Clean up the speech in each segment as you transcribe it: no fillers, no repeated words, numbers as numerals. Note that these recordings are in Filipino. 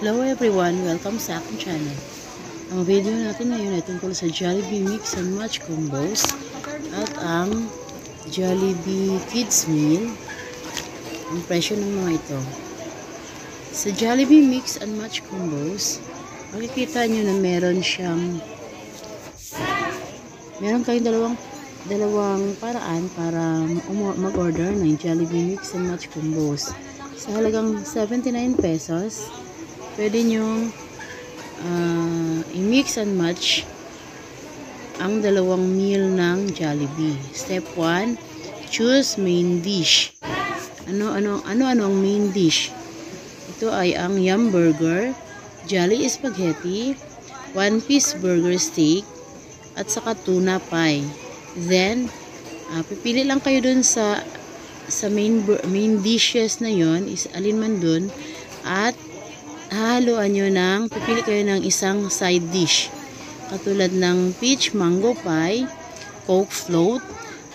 Hello everyone! Welcome sa aking channel. Ang video natin ngayon ay tungkol sa Jollibee Mix and Match Combos at ang Jollibee Kids Meal. Ang presyo ng mga ito. Sa Jollibee Mix and Match Combos, makikita nyo na meron kayong dalawang paraan para mag-order ng Jollibee Mix and Match Combos. Sa halagang 79 pesos, pwede nyong i-mix and match ang dalawang meal ng Jollibee. Step 1, choose main dish. Ano ang main dish? Ito ay ang Yum Burger, Jolly Spaghetti, One Piece Burger Steak, at saka tuna pie. Then, pipili lang kayo dun sa main dishes na yon, is alin man dun, at hahaluan nyo pipili kayo ng isang side dish. Katulad ng peach mango pie, Coke float,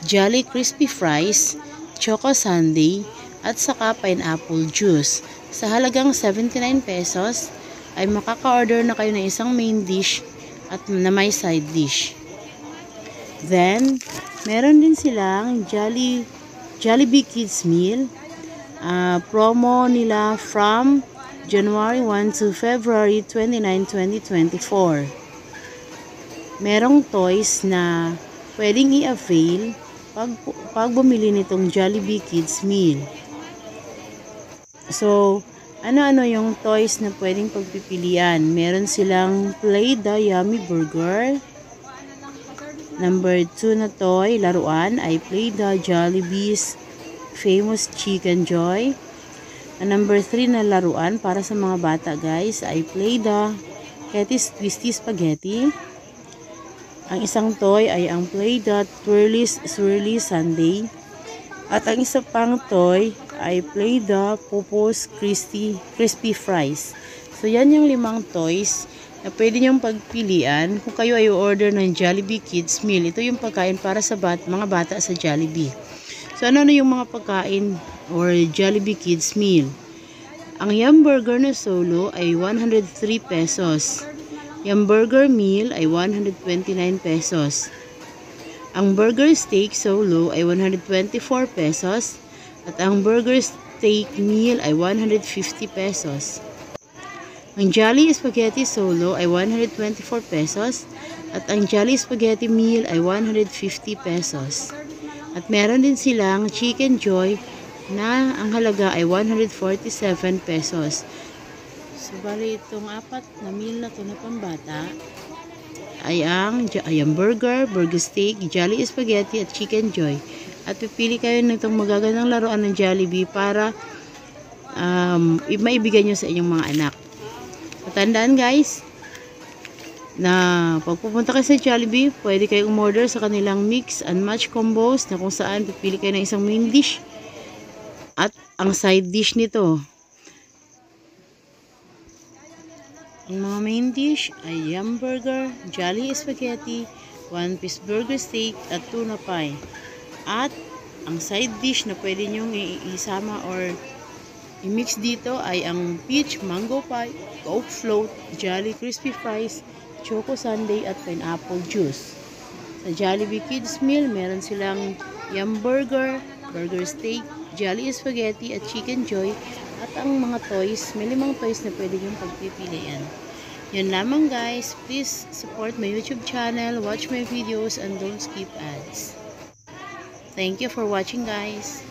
Jolly crispy fries, choco sundae, at saka pineapple juice. Sa halagang 79 pesos, ay makaka-order na kayo ng isang main dish at na may side dish. Then, meron din silang Jollibee Kids Meal. Promo nila from January 1 to February 29, 2024. Merong toys na pwedeng i-avail pag bumili nitong Jollibee Kids Meal. So, ano-ano yung toys na pwedeng pagpipilian? Meron silang Play the Yummy Burger. Number 2 na toy, laruan, ay Play the Jollibee's Famous Chicken Joy. Number 3 na laruan para sa mga bata guys ay Play the Ketty's Twisty Spaghetti. Ang isang toy ay ang Play the Twirly's Swirly Sundae. At ang isa pang toy ay Play the Popo's Crispy Fries. So yan yung 5 toys na pwede nyong pagpilian kung kayo ay order ng Jollibee Kids Meal. Ito yung pagkain para sa mga bata sa Jollibee. So ano yung mga pagkain or Jollibee Kids Meal? Ang Yum Burger na solo ay 103 pesos. Yum Burger Meal ay 129 pesos. Ang Burger Steak solo ay 124 pesos. At ang Burger Steak Meal ay 150 pesos. Ang Jolly Spaghetti solo ay 124 pesos. At ang Jolly Spaghetti Meal ay 150 pesos. At meron din silang Chicken Joy na ang halaga ay 147 pesos. So, bali itong 4 na meal na ito na pambata ay ang Yum Burger, Burger Steak, Jolly Spaghetti at Chicken Joy. At pipili kayo nitong magagandang laruan ng Jollibee para maibigay nyo sa inyong mga anak. Tandaan guys, na pag pupunta kayo sa Jollibee, pwede kayong umorder sa kanilang mix and match combos na kung saan pipili kayo ng isang main dish at ang side dish nito. Ang mga main dish ay Yum Burger, Jolly Spaghetti, One Piece Burger Steak at tuna pie. At ang side dish na pwede nyong isama or i-mix dito ay ang peach mango pie, Coke float, Jolly crispy fries, choco sundae at pineapple juice. Sa Jollibee Kids Meal, meron silang Yum Burger, Burger Steak, Jolly Spaghetti at Chicken Joy. At ang mga toys, may 5 toys na pwede yung pagpipilian. Yan lamang guys. Please support my YouTube channel, watch my videos, and don't skip ads. Thank you for watching guys.